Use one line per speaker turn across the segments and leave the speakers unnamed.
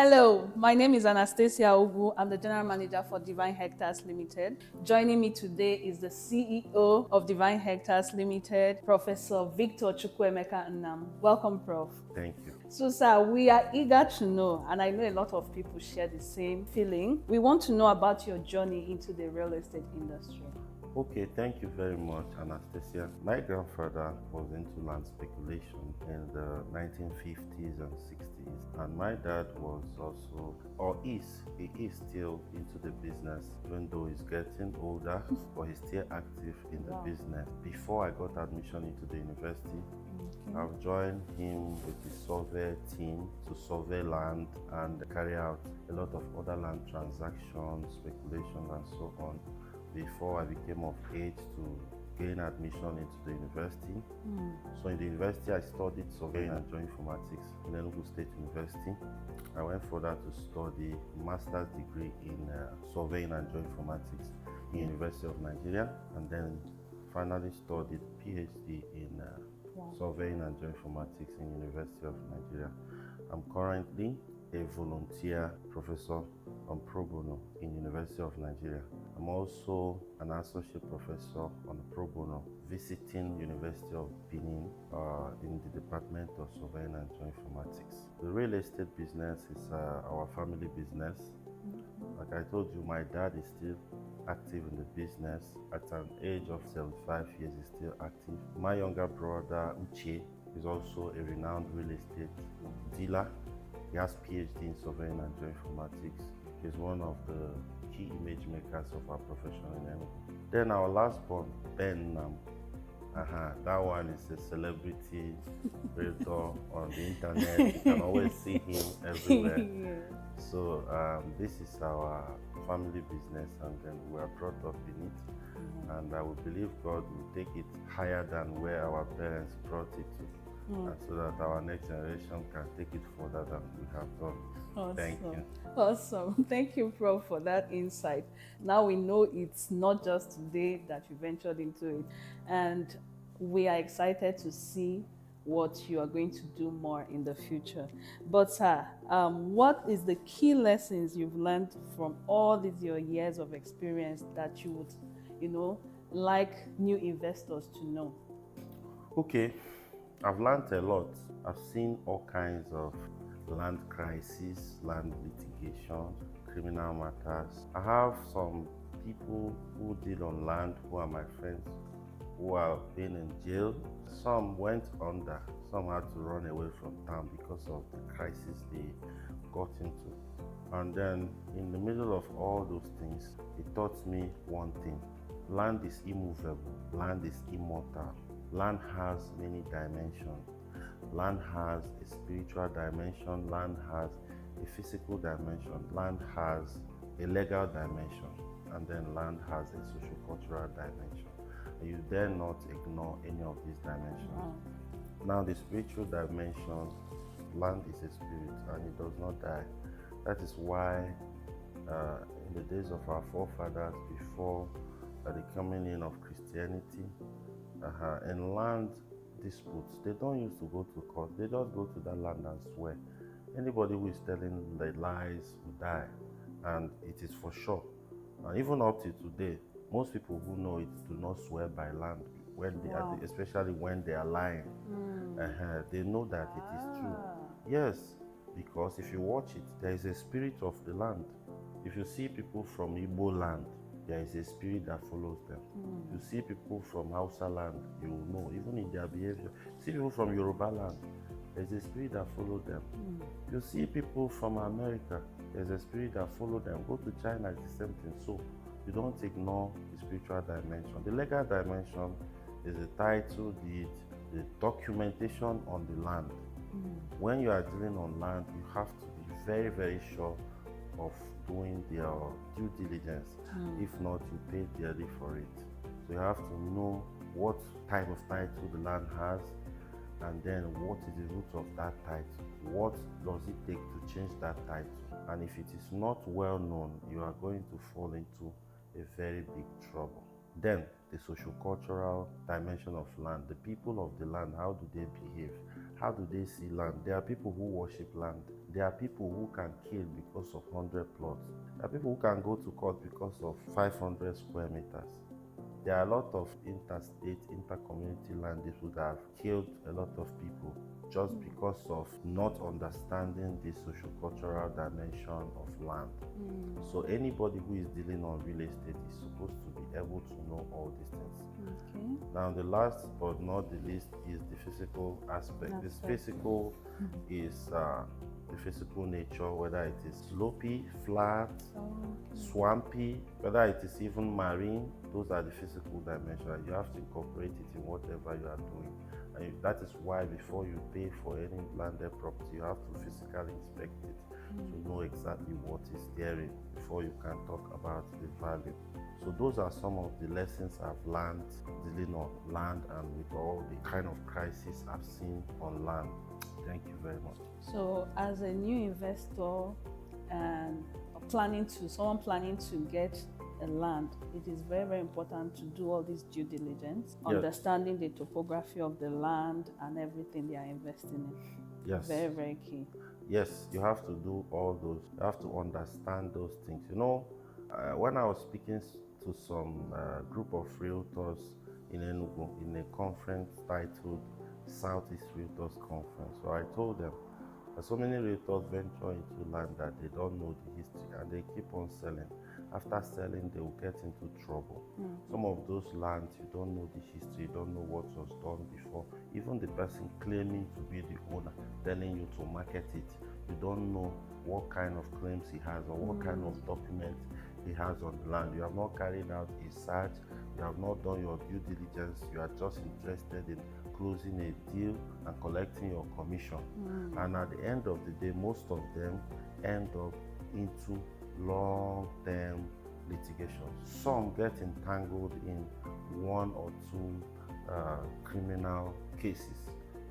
Hello, my name is Anastasia Ogu. I'm the General Manager for Divine Hectares Limited. Joining me today is the CEO of Divine Hectares Limited, Professor Victor Chukwuemeka Nnam. Welcome, Prof.
Thank you.
So, sir, we are eager to know, and I know a lot of people share the same feeling. We want to know about your journey into the real estate industry.
Okay, thank you very much, Anastasia. My grandfather was into land speculation in the 1950s and 60s, and my dad was also, he is still into the business, even though he's getting older, but he's still active in the business. Before I got admission into the university, I've joined him with the survey team to survey land and carry out a lot of other land transactions, speculation, and so on before I became of age to gain admission into the university. So in the university, I studied surveying and geoinformatics in Enugu State University. I went further to study master's degree in surveying and geoinformatics in University of Nigeria, and then finally studied PhD in surveying and geoinformatics in University of Nigeria. I'm currently a volunteer professor on pro bono in University of Nigeria. I'm also an associate professor on pro bono visiting University of Benin in the Department of Surveying and Geoinformatics. The real estate business is our family business. Like I told you, my dad is still active in the business. At an age of 75 years, he's still active. My younger brother, Uche, is also a renowned real estate dealer. He has PhD in surveying and geoinformatics. He's one of the key image makers of our profession in Enugu. Then our last born, Nnam. That one is a celebrity realtor on the internet. You can always see him everywhere. So this is our family business, and then we are brought up in it. And I would believe God will take it higher than where our parents brought it to. And so that our next generation can take it further than we have done.
Awesome.
Thank you.
Awesome. Thank you, Prof, for that insight. Now we know it's not just today that you ventured into it, and we are excited to see what you are going to do more in the future. But sir, what is the key lessons you've learned from all these your years of experience that you would, like new investors to know?
Okay. I've learned a lot. I've seen all kinds of land crises, land litigation, criminal matters. I have some people who deal on land who are my friends who have been in jail. Some went under. Some had to run away from town because of the crisis they got into. And then in the middle of all those things, it taught me one thing. Land is immovable. Land is immortal. Land has many dimensions. Land has a spiritual dimension. Land has a physical dimension. Land has a legal dimension. And then land has a socio-cultural dimension. And you dare not ignore any of these dimensions. Now, the spiritual dimension, land is a spirit and it does not die. That is why in the days of our forefathers, before the coming in of Christianity, in land disputes, they don't used to go to court. They just go to that land and swear. Anybody who is telling the lies will die, and it is for sure. And even up to today, most people who know it do not swear by land, when they are, especially when they are lying. They know that it is true. Yes, because if you watch it, there is a spirit of the land. If you see people from Igbo land, there is a spirit that follows them. You see people from Hausa land, you will know, even in their behavior. See people from Yoruba land, there's a spirit that follows them. You see people from America, there's a spirit that follows them. Go to China, it's the same thing. So you don't ignore the spiritual dimension. The legal dimension is the title deed, the documentation on the land. When you are dealing on land, you have to be very, very sure of doing your due diligence. If not, you pay dearly for it. So you have to know what type of title the land has, and then what is the root of that title. What does it take to change that title? And if it is not well known, you are going to fall into a very big trouble. Then the socio-cultural dimension of land, the people of the land, how do they behave? How do they see land? There are people who worship land. There are people who can kill because of 100 plots. There are people who can go to court because of 500 square meters. There are a lot of interstate, intercommunity land that would have killed a lot of people just because of not understanding the socio-cultural dimension of land. So anybody who is dealing on real estate is supposed to be able to know all these things.
Okay.
Now the last but not the least is the physical aspect. This physical is the physical nature, whether it is slopey, flat, swampy, whether it is even marine. Those are the physical dimensions. You have to incorporate it in whatever you are doing. And that is why before you pay for any landed property, you have to physically inspect it to know exactly what is there before you can talk about the value. So those are some of the lessons I've learned dealing on land and with all the kind of crises I've seen on land. Thank you very much.
So as a new investor and someone planning to get a land, it is very, very important to do all this due diligence, understanding the topography of the land and everything they are investing in.
Yes.
Very, very key.
Yes, you have to do all those. You have to understand those things. You know, when I was speaking to some group of realtors in Enugu in a conference titled Southeast Realtors Conference, so I told them that so many realtors venture into land that they don't know the history and they keep on selling. After selling, they will get into trouble. Some of those lands, you don't know the history, you don't know what was done before. Even the person claiming to be the owner, telling you to market it, you don't know what kind of claims he has or what kind of document he has on the land. You have not carried out a search, you have not done your due diligence, you are just interested in closing a deal and collecting your commission. And at the end of the day, most of them end up into long-term litigation. Some get entangled in one or two criminal cases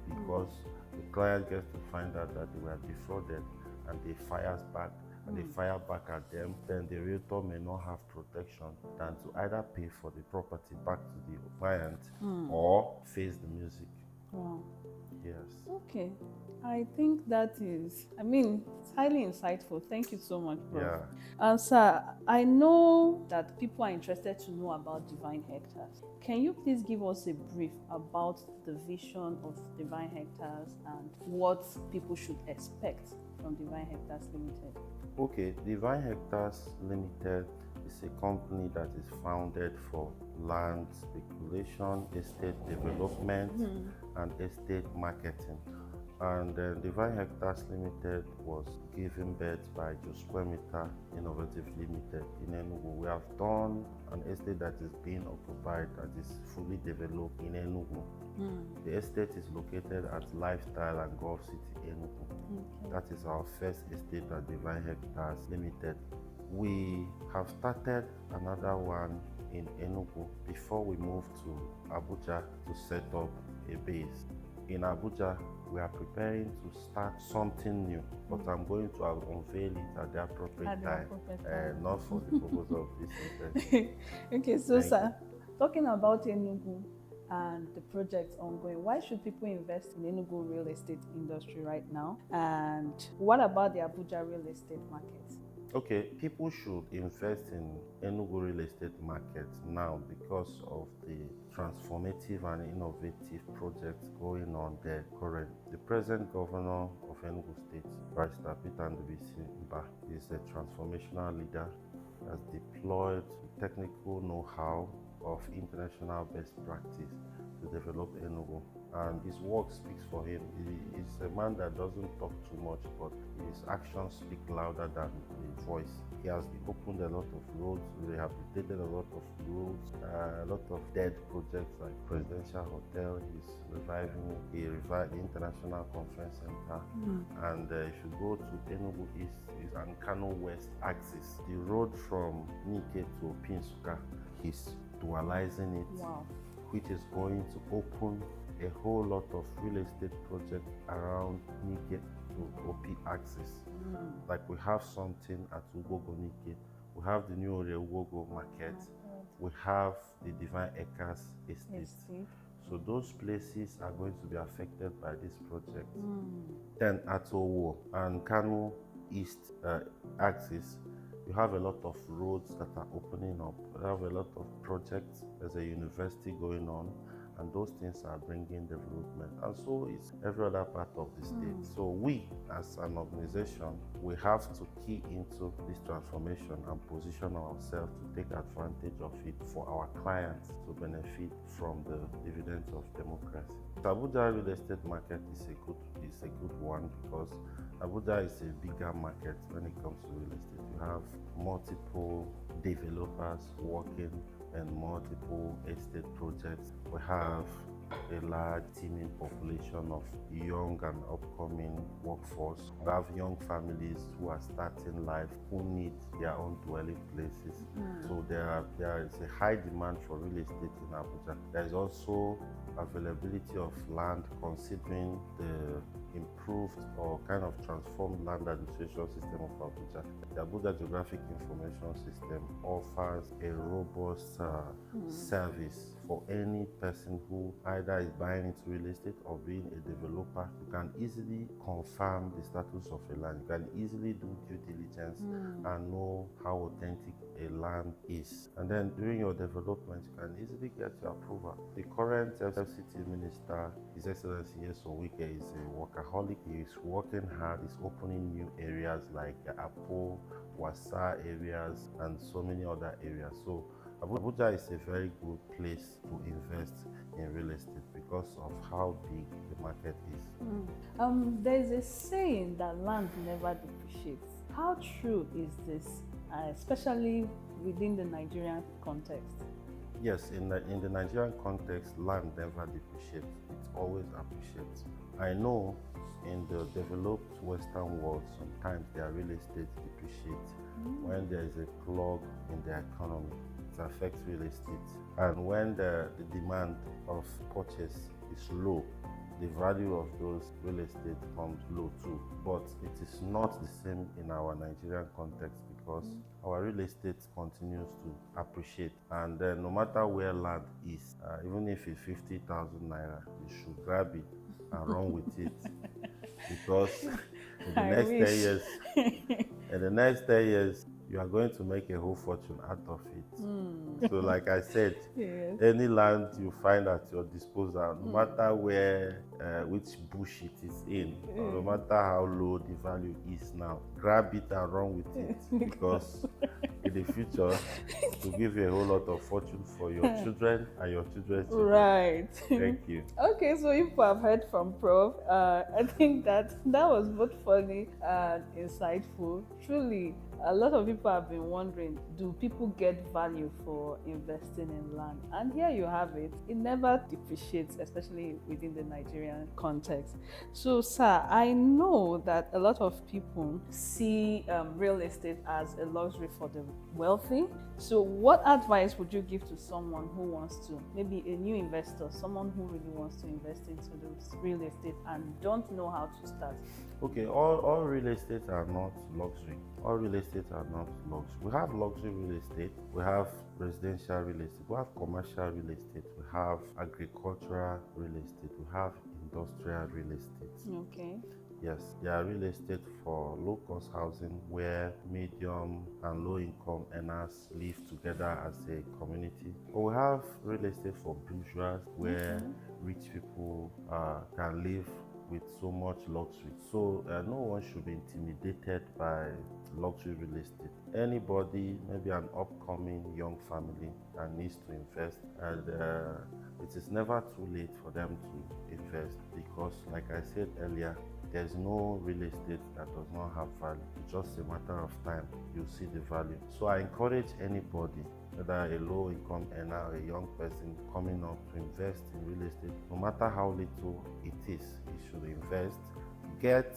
because the client gets to find out that they were defrauded and they fires back and they fire back at them. Then the realtor may not have protection than to either pay for the property back to the client or face the music.
Wow.
Yes.
Okay. I think that is, it's highly insightful. Thank you so much, Prof.
Yeah.
And sir, I know that people are interested to know about Divine Hectares. Can you please give us a brief about the vision of Divine Hectares and what people should expect from Divine Hectares Limited?
Okay, Divine Hectares Limited is a company that is founded for land speculation, estate development, and estate marketing. And Divine Hectares Limited was given birth by Josquemita Innovative Limited in Enugu. We have done an estate that is being occupied, that is fully developed in Enugu. The estate is located at Lifestyle and Golf City, Enugu. That is our first estate at Divine Hectares Limited. We have started another one in Enugu before we move to Abuja to set up a base. In Abuja, we are preparing to start something new, but I'm going to unveil it at the appropriate time, not for the purpose of this interview.
Okay, so sir, talking about Enugu and the projects ongoing, why should people invest in Enugu real estate industry right now? And what about the Abuja real estate market?
Okay, people should invest in Enugu real estate market now because of the transformative and innovative projects going on there currently. The present governor of Enugu State, Barrister Peter Mba, is a transformational leader, has deployed technical know-how of international best practice to develop Enugu, and his work speaks for him. He is a man that doesn't talk too much, but his actions speak louder than his voice. He has opened a lot of roads, rehabilitated a lot of roads, a lot of dead projects like Presidential Hotel. He revived the International Conference Center, and if you go to Enugu East and Kano West axis, the road from Nike to Pinsuka, he's dualizing it.
Wow.
Which is going to open a whole lot of real estate projects around Nike to OP axis. Like we have something at Ugogo Nike, we have the new Ugogo market, we have the Divine Acres estate. So those places are going to be affected by this project. Then at Owo and Kano East axis, you have a lot of roads that are opening up. You have a lot of projects. There's a university going on, and those things are bringing development. And so is every other part of the state. So we, as an organization, we have to key into this transformation and position ourselves to take advantage of it for our clients to benefit from the dividends of democracy. The Abuja real estate market is a good one because Abuja is a bigger market when it comes to real estate. You have multiple developers working and multiple estate projects. We have a large teeming population of young and upcoming workforce. We have young families who are starting life, who need their own dwelling places. So there is a high demand for real estate in Abuja. There is also availability of land considering the improved or kind of transformed land administration system of Abuja. The Abuja Geographic Information System offers a robust service for any person who either is buying into real estate or being a developer. You can easily confirm the status of a land. You can easily do due diligence and know how authentic a land is. And then during your development, you can easily get your approval. The current FCT Minister, His Excellency Yeso Wike, is a workaholic. He is working hard. He's opening new areas like Apo, Wasa areas, and so many other areas. So Abuja is a very good place to invest in real estate because of how big the market is.
There's a saying that land never depreciates. How true is this, especially within the Nigerian context?
Yes, in the Nigerian context, land never depreciates. It always appreciates. I know in the developed Western world, sometimes their real estate depreciates when there is a clog in the economy. It affects real estate. And when the demand of purchase is low, the value of those real estate comes low too. But it is not the same in our Nigerian context because our real estate continues to appreciate. And then no matter where land is, even if it's 50,000 naira, you should grab it and run with it. Because in the next 10 years, in the next 10 years, you are going to make a whole fortune out of it. So like I said, any land you find at your disposal, no matter where, which bush it is in, or no matter how low the value is now, grab it and run with it because in the future, it will give you a whole lot of fortune for your children and your children's children.
Right.
Thank you.
Okay, so if I've heard from Prof, I think that was both funny and insightful. Truly, a lot of people have been wondering, do people get value for investing in land? And here you have it. It never depreciates, especially within the Nigerian context. So, sir, I know that a lot of people see real estate as a luxury for the wealthy. So what advice would you give to someone who wants to, maybe a new investor, someone who really wants to invest into this real estate and don't know how to start?
Okay, all real estate are not luxury. All real estate are not luxury. We have luxury real estate, we have residential real estate, we have commercial real estate, we have agricultural real estate, we have industrial real estate.
Okay.
Yes, there are real estate for low-cost housing where medium and low-income earners live together as a community. But we have real estate for bourgeois where rich people can live with so much luxury. So no one should be intimidated by luxury real estate. Anybody, maybe an upcoming young family that needs to invest, and it is never too late for them to invest because, like I said earlier, there's no real estate that does not have value. It's just a matter of time you see the value. So I encourage anybody, whether a low-income earner or a young person coming up, to invest in real estate. No matter how little it is, you should invest. Get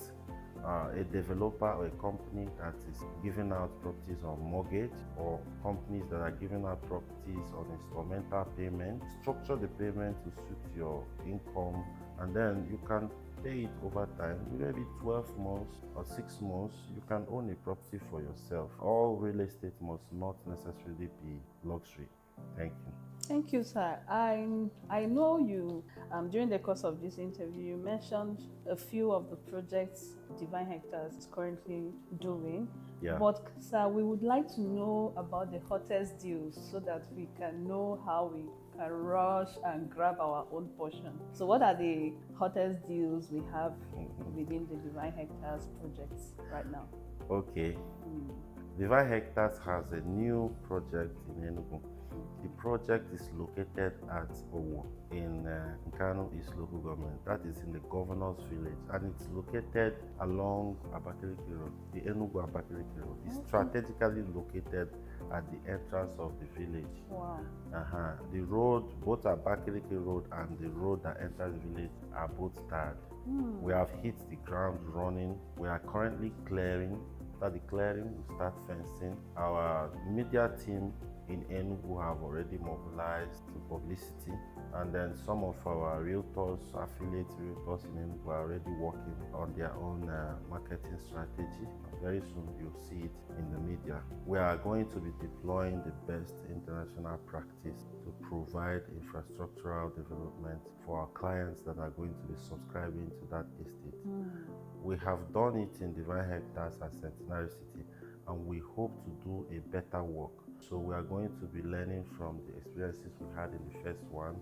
a developer or a company that is giving out properties on mortgage, or companies that are giving out properties on instrumental payment. Structure the payment to suit your income, and then you can pay it over time, maybe 12 months or 6 months, you can own a property for yourself. All real estate must not necessarily be luxury. Thank you.
Thank you, sir. I know you, during the course of this interview, you mentioned a few of the projects Divine Hectares is currently doing.
Yeah.
But, sir, we would like to know about the hottest deals so that we can know how we can rush and grab our own portion. So, what are the hottest deals we have within the Divine Hectares projects right now?
Okay. Divine Hectares has a new project in Enugu. The project is located at Owo in Nkanu East Local Government. That is in the Governor's Village, and it's located along Abakaliki Road, the Enugu Abakaliki Road. It's strategically located at the entrance of the village.
Wow.
The road, both Abakaliki Road and the road that enters the village, are both tarred. We have hit the ground running. We are currently clearing. After the clearing, we start fencing. Our media team in Enugu have already mobilized to publicity, and then some of our realtors, affiliate realtors in Enugu, are already working on their own marketing strategy. Very soon you'll see it in the media. We are going to be deploying the best international practice to provide infrastructural development for our clients that are going to be subscribing to that estate. We have done it in Divine Hectares at Centenary City, and we hope to do a better work. So we are going to be learning from the experiences we had in the first one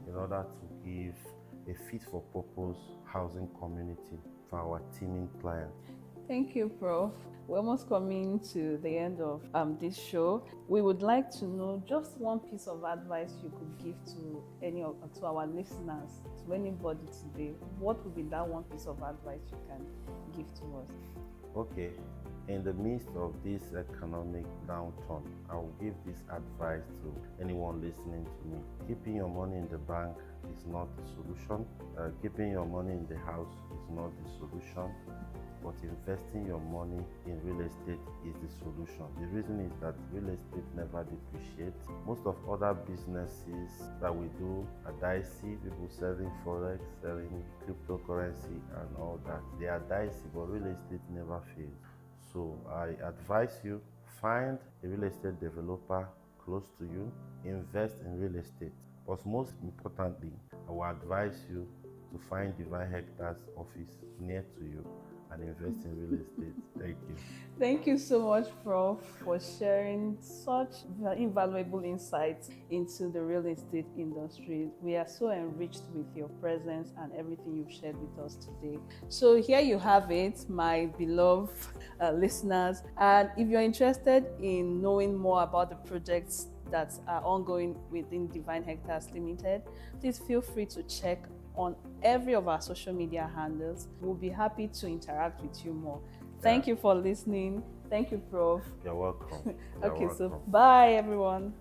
in order to give a fit-for-purpose housing community for our teaming clients.
Thank you, Prof. We're almost coming to the end of this show. We would like to know just one piece of advice you could give to our listeners, to anybody today. What would be that one piece of advice you can give to us?
Okay. In the midst of this economic downturn, I will give this advice to anyone listening to me. Keeping your money in the bank is not the solution. Keeping your money in the house is not the solution. But investing your money in real estate is the solution. The reason is that real estate never depreciates. Most of other businesses that we do are dicey. People selling forex, selling cryptocurrency and all that. They are dicey, but real estate never fails. So I advise you, find a real estate developer close to you, invest in real estate. But most importantly, I will advise you to find Divine Hectares office near to you and invest in real estate. Thank you.
Thank you so much, Prof, for sharing such invaluable insights into the real estate industry. We are so enriched with your presence and everything you've shared with us today. So here you have it, my beloved listeners. And if you're interested in knowing more about the projects that are ongoing within Divine Hectares Limited, please feel free to check on every of our social media handles. We'll be happy to interact with you more. Thank you for listening. Thank you, Prof.
You're welcome.
Okay, so bye everyone.